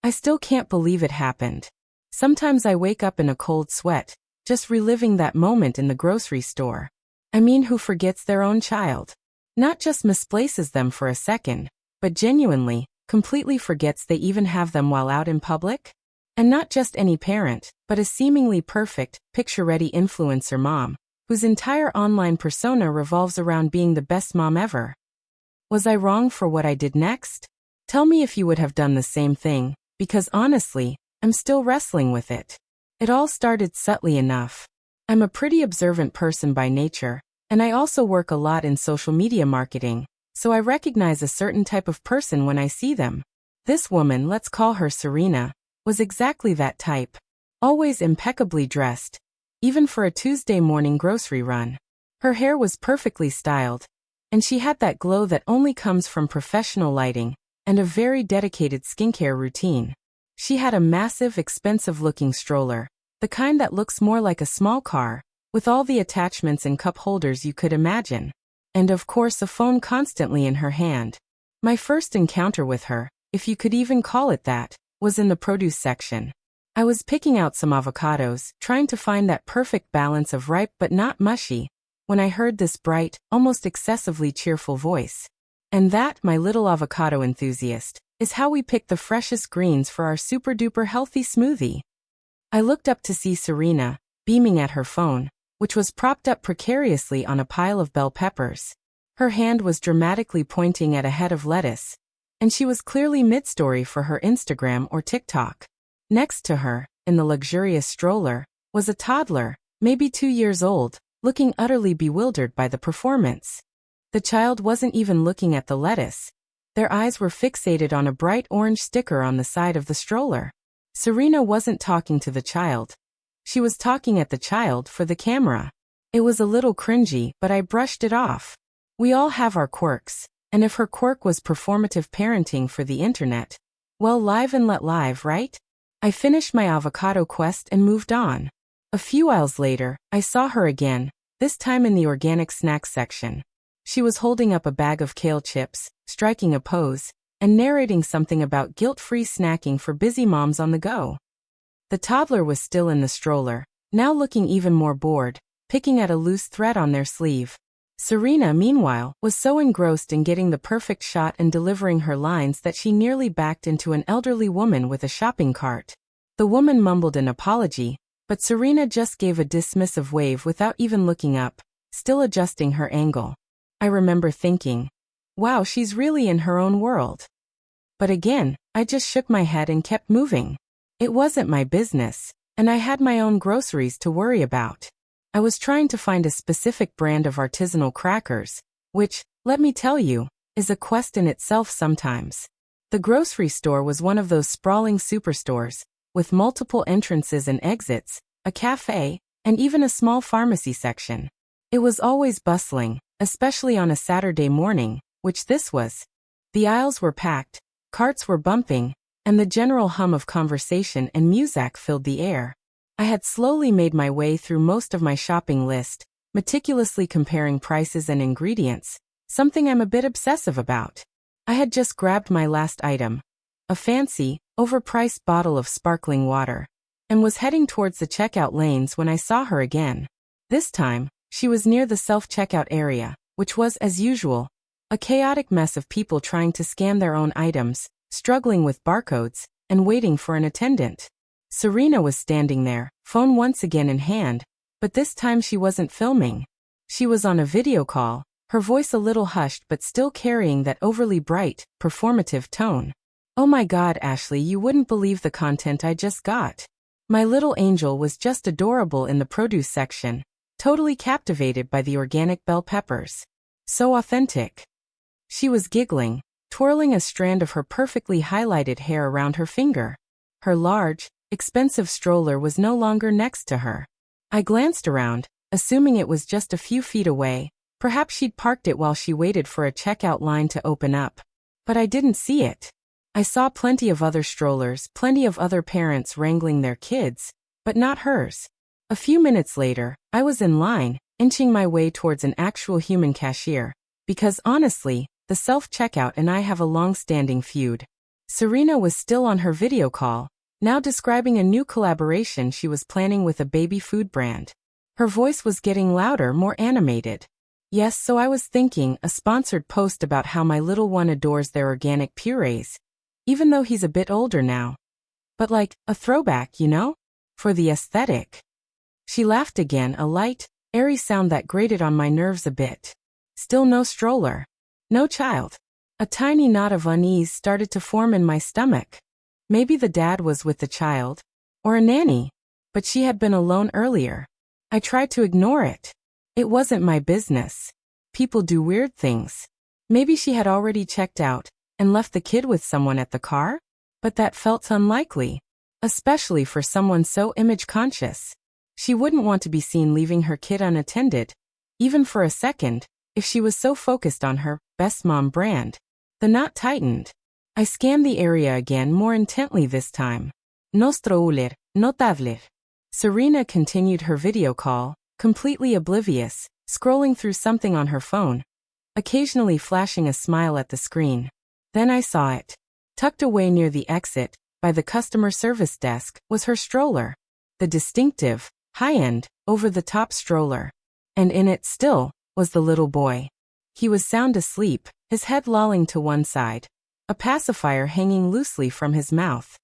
I still can't believe it happened. Sometimes I wake up in a cold sweat, just reliving that moment in the grocery store. I mean, who forgets their own child? Not just misplaces them for a second, but genuinely, completely forgets they even have them while out in public? And not just any parent, but a seemingly perfect, picture-ready influencer mom, whose entire online persona revolves around being the best mom ever. Was I wrong for what I did next? Tell me if you would have done the same thing, because honestly, I'm still wrestling with it. It all started subtly enough. I'm a pretty observant person by nature, and I also work a lot in social media marketing, so I recognize a certain type of person when I see them. This woman, let's call her Serena, was exactly that type. Always impeccably dressed, even for a Tuesday morning grocery run. Her hair was perfectly styled, and she had that glow that only comes from professional lighting and a very dedicated skincare routine. She had a massive, expensive-looking stroller, the kind that looks more like a small car, with all the attachments and cup holders you could imagine. And of course a phone constantly in her hand. My first encounter with her, if you could even call it that, was in the produce section. I was picking out some avocados, trying to find that perfect balance of ripe but not mushy, when I heard this bright, almost excessively cheerful voice. And that, my little avocado enthusiast, is how we pick the freshest greens for our super-duper healthy smoothie. I looked up to see Serena, beaming at her phone, which was propped up precariously on a pile of bell peppers. Her hand was dramatically pointing at a head of lettuce, and she was clearly mid-story for her Instagram or TikTok. Next to her, in the luxurious stroller, was a toddler, maybe 2 years old, looking utterly bewildered by the performance. The child wasn't even looking at the lettuce. Their eyes were fixated on a bright orange sticker on the side of the stroller. Serena wasn't talking to the child. She was talking at the child for the camera. It was a little cringy, but I brushed it off. We all have our quirks, and if her quirk was performative parenting for the internet, well, live and let live, right? I finished my avocado quest and moved on. A few aisles later, I saw her again, this time in the organic snacks section. She was holding up a bag of kale chips, striking a pose, and narrating something about guilt-free snacking for busy moms on the go. The toddler was still in the stroller, now looking even more bored, picking at a loose thread on their sleeve. Serena, meanwhile, was so engrossed in getting the perfect shot and delivering her lines that she nearly backed into an elderly woman with a shopping cart. The woman mumbled an apology, but Serena just gave a dismissive wave without even looking up, still adjusting her angle. I remember thinking, wow, she's really in her own world. But again, I just shook my head and kept moving. It wasn't my business, and I had my own groceries to worry about. I was trying to find a specific brand of artisanal crackers, which, let me tell you, is a quest in itself sometimes. The grocery store was one of those sprawling superstores, with multiple entrances and exits, a cafe, and even a small pharmacy section. It was always bustling, especially on a Saturday morning, which this was. The aisles were packed, carts were bumping, and the general hum of conversation and music filled the air. I had slowly made my way through most of my shopping list, meticulously comparing prices and ingredients, something I'm a bit obsessive about. I had just grabbed my last item, a fancy, overpriced bottle of sparkling water, and was heading towards the checkout lanes when I saw her again. This time, she was near the self-checkout area, which was, as usual, a chaotic mess of people trying to scan their own items, struggling with barcodes, and waiting for an attendant. Serena was standing there, phone once again in hand, but this time she wasn't filming. She was on a video call, her voice a little hushed but still carrying that overly bright, performative tone. Oh my God, Ashley, you wouldn't believe the content I just got. My little angel was just adorable in the produce section, totally captivated by the organic bell peppers. So authentic. She was giggling, twirling a strand of her perfectly highlighted hair around her finger. Her large, expensive stroller was no longer next to her. I glanced around, assuming it was just a few feet away. Perhaps she'd parked it while she waited for a checkout line to open up. But I didn't see it. I saw plenty of other strollers, plenty of other parents wrangling their kids, but not hers. A few minutes later, I was in line, inching my way towards an actual human cashier, because honestly, the self-checkout and I have a long-standing feud. Serena was still on her video call, now describing a new collaboration she was planning with a baby food brand. Her voice was getting louder, more animated. Yes, so I was thinking, a sponsored post about how my little one adores their organic purees, even though he's a bit older now. But like, a throwback, you know? For the aesthetic. She laughed again, a light, airy sound that grated on my nerves a bit. Still no stroller. No child. A tiny knot of unease started to form in my stomach. Maybe the dad was with the child. Or a nanny. But she had been alone earlier. I tried to ignore it. It wasn't my business. People do weird things. Maybe she had already checked out and left the kid with someone at the car? But that felt unlikely. Especially for someone so image-conscious. She wouldn't want to be seen leaving her kid unattended, even for a second, if she was so focused on her best mom brand. The knot tightened. I scanned the area again, more intently this time. No stroller, no toddler. Serena continued her video call, completely oblivious, scrolling through something on her phone, occasionally flashing a smile at the screen. Then I saw it. Tucked away near the exit, by the customer service desk, was her stroller. The distinctive, high-end, over-the-top stroller. And in it still was the little boy. He was sound asleep, his head lolling to one side, a pacifier hanging loosely from his mouth.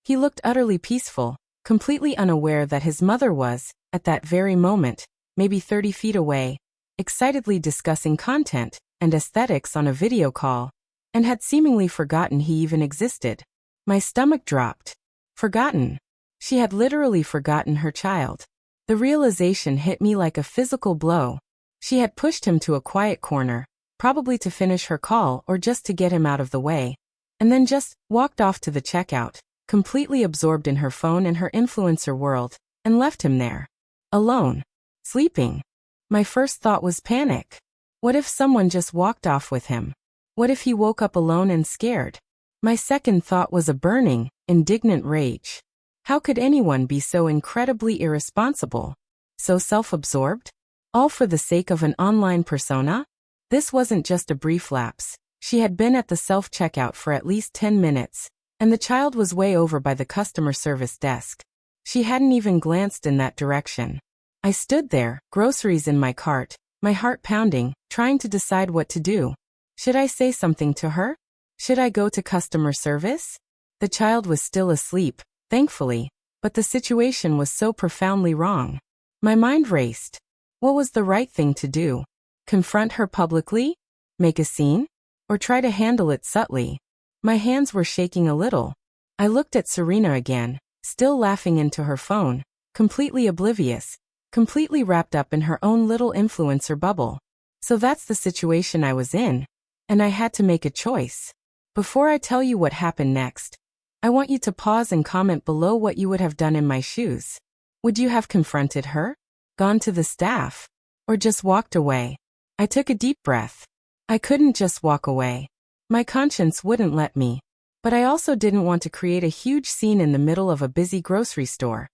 He looked utterly peaceful, completely unaware that his mother was, at that very moment, maybe 30 feet away, excitedly discussing content and aesthetics on a video call, and had seemingly forgotten he even existed. My stomach dropped. Forgotten. She had literally forgotten her child. The realization hit me like a physical blow. She had pushed him to a quiet corner, probably to finish her call or just to get him out of the way, and then just walked off to the checkout, completely absorbed in her phone and her influencer world, and left him there. Alone. Sleeping. My first thought was panic. What if someone just walked off with him? What if he woke up alone and scared? My second thought was a burning, indignant rage. How could anyone be so incredibly irresponsible? So self-absorbed? All for the sake of an online persona? This wasn't just a brief lapse. She had been at the self-checkout for at least 10 minutes, and the child was way over by the customer service desk. She hadn't even glanced in that direction. I stood there, groceries in my cart, my heart pounding, trying to decide what to do. Should I say something to her? Should I go to customer service? The child was still asleep, thankfully, but the situation was so profoundly wrong. My mind raced. What was the right thing to do? Confront her publicly? Make a scene? Or try to handle it subtly? My hands were shaking a little. I looked at Serena again, still laughing into her phone, completely oblivious, completely wrapped up in her own little influencer bubble. So that's the situation I was in, and I had to make a choice. Before I tell you what happened next, I want you to pause and comment below what you would have done in my shoes. Would you have confronted her? Gone to the staff? Or just walked away? I took a deep breath. I couldn't just walk away. My conscience wouldn't let me. But I also didn't want to create a huge scene in the middle of a busy grocery store.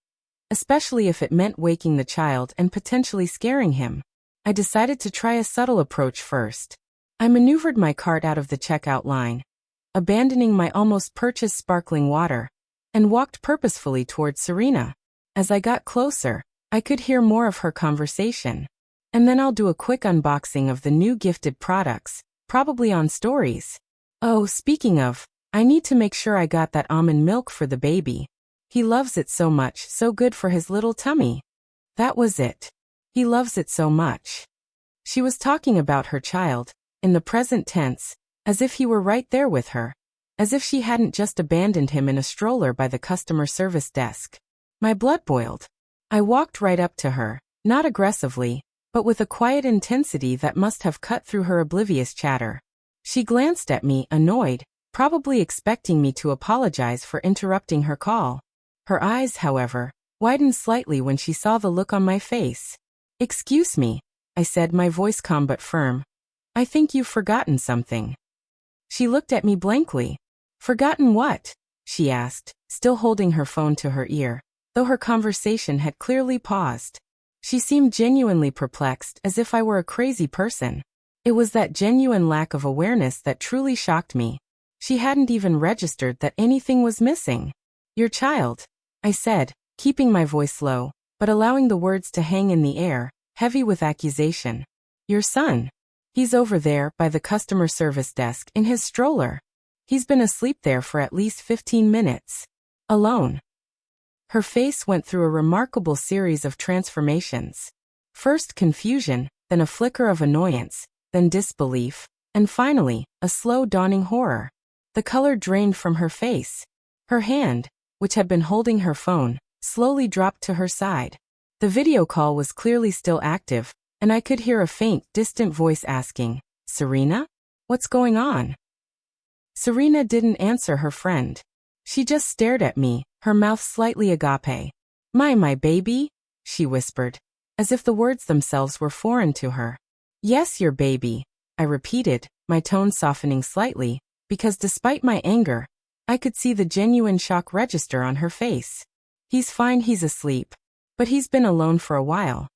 Especially if it meant waking the child and potentially scaring him. I decided to try a subtle approach first. I maneuvered my cart out of the checkout line, abandoning my almost purchased sparkling water, and walked purposefully towards Serena. As I got closer, I could hear more of her conversation. And then I'll do a quick unboxing of the new gifted products, probably on stories. Oh, speaking of, I need to make sure I got that almond milk for the baby. He loves it so much, so good for his little tummy. That was it. He loves it so much. She was talking about her child, in the present tense, as if he were right there with her. As if she hadn't just abandoned him in a stroller by the customer service desk. My blood boiled. I walked right up to her, not aggressively, but with a quiet intensity that must have cut through her oblivious chatter. She glanced at me, annoyed, probably expecting me to apologize for interrupting her call. Her eyes, however, widened slightly when she saw the look on my face. "Excuse me," I said, my voice calm but firm. "I think you've forgotten something." She looked at me blankly. "Forgotten what?" she asked, still holding her phone to her ear, though her conversation had clearly paused. She seemed genuinely perplexed, as if I were a crazy person. It was that genuine lack of awareness that truly shocked me. She hadn't even registered that anything was missing. Your child, I said, keeping my voice low, but allowing the words to hang in the air, heavy with accusation. Your son. He's over there by the customer service desk in his stroller. He's been asleep there for at least 15 minutes. Alone. Her face went through a remarkable series of transformations. First confusion, then a flicker of annoyance, then disbelief, and finally, a slow dawning horror. The color drained from her face. Her hand, which had been holding her phone, slowly dropped to her side. The video call was clearly still active, and I could hear a faint, distant voice asking, "Serena? What's going on?" Serena didn't answer her friend. She just stared at me, her mouth slightly agape. My baby?" she whispered, as if the words themselves were foreign to her. "Yes, your baby," I repeated, my tone softening slightly, because despite my anger, I could see the genuine shock register on her face. "He's fine, he's asleep. But he's been alone for a while."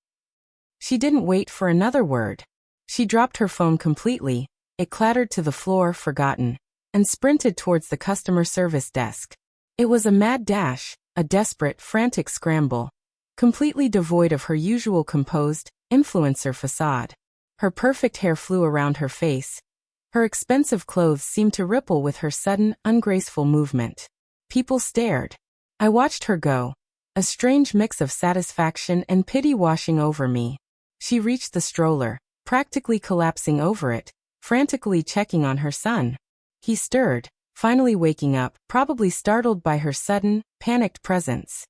She didn't wait for another word. She dropped her phone completely, it clattered to the floor, forgotten, and sprinted towards the customer service desk. It was a mad dash, a desperate, frantic scramble, completely devoid of her usual composed, influencer facade. Her perfect hair flew around her face. Her expensive clothes seemed to ripple with her sudden, ungraceful movement. People stared. I watched her go, a strange mix of satisfaction and pity washing over me. She reached the stroller, practically collapsing over it, frantically checking on her son. He stirred, finally waking up, probably startled by her sudden, panicked presence.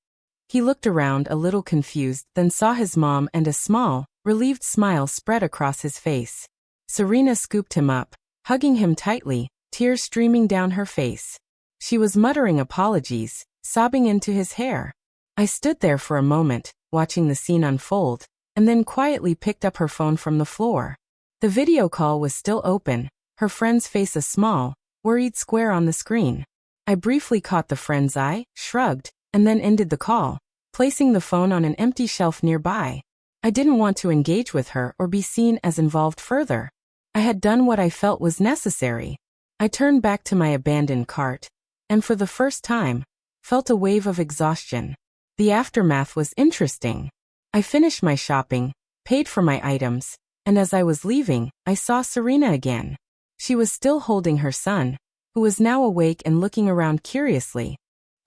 He looked around a little confused, then saw his mom and a small, relieved smile spread across his face. Serena scooped him up, hugging him tightly, tears streaming down her face. She was muttering apologies, sobbing into his hair. I stood there for a moment, watching the scene unfold, and then quietly picked up her phone from the floor. The video call was still open, her friend's face a small, worried square on the screen. I briefly caught the friend's eye, shrugged, and then ended the call, placing the phone on an empty shelf nearby. I didn't want to engage with her or be seen as involved further. I had done what I felt was necessary. I turned back to my abandoned cart, and for the first time, felt a wave of exhaustion. The aftermath was interesting. I finished my shopping, paid for my items, and as I was leaving, I saw Serena again. She was still holding her son, who was now awake and looking around curiously.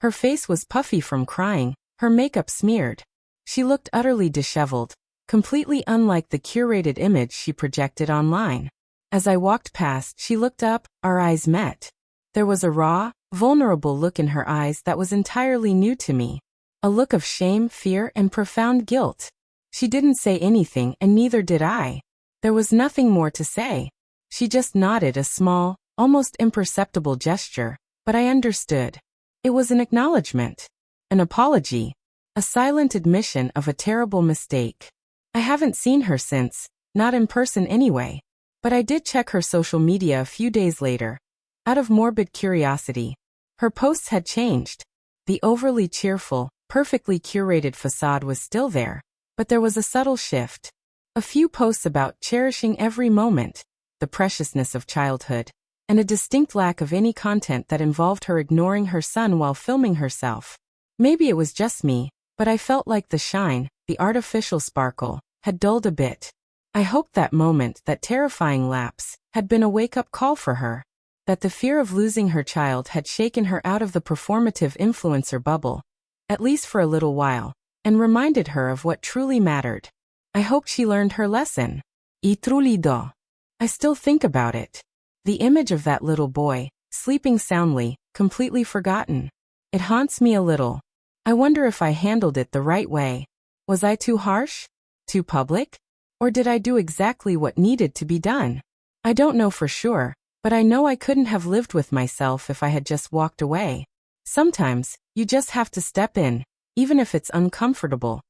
Her face was puffy from crying, her makeup smeared. She looked utterly disheveled, completely unlike the curated image she projected online. As I walked past, she looked up, our eyes met. There was a raw, vulnerable look in her eyes that was entirely new to me. A look of shame, fear, and profound guilt. She didn't say anything, and neither did I. There was nothing more to say. She just nodded, a small, almost imperceptible gesture, but I understood. It was an acknowledgement, an apology, a silent admission of a terrible mistake. I haven't seen her since, not in person anyway, but I did check her social media a few days later. Out of morbid curiosity, her posts had changed. The overly cheerful, perfectly curated facade was still there, but there was a subtle shift. A few posts about cherishing every moment, the preciousness of childhood, and a distinct lack of any content that involved her ignoring her son while filming herself. Maybe it was just me, but I felt like the shine, the artificial sparkle, had dulled a bit. I hoped that moment, that terrifying lapse, had been a wake-up call for her. That the fear of losing her child had shaken her out of the performative influencer bubble, at least for a little while, and reminded her of what truly mattered. I hoped she learned her lesson. I truly do. I still think about it. The image of that little boy, sleeping soundly, completely forgotten. It haunts me a little. I wonder if I handled it the right way. Was I too harsh? Too public? Or did I do exactly what needed to be done? I don't know for sure, but I know I couldn't have lived with myself if I had just walked away. Sometimes, you just have to step in, even if it's uncomfortable.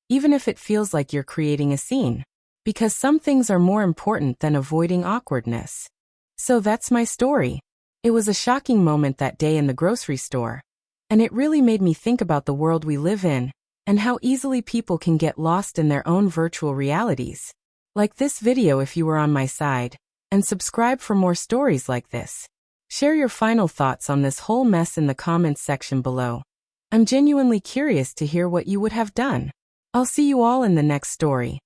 Even if it feels like you're creating a scene. Because some things are more important than avoiding awkwardness. So that's my story. It was a shocking moment that day in the grocery store. And it really made me think about the world we live in, and how easily people can get lost in their own virtual realities. Like this video if you were on my side, and subscribe for more stories like this. Share your final thoughts on this whole mess in the comments section below. I'm genuinely curious to hear what you would have done. I'll see you all in the next story.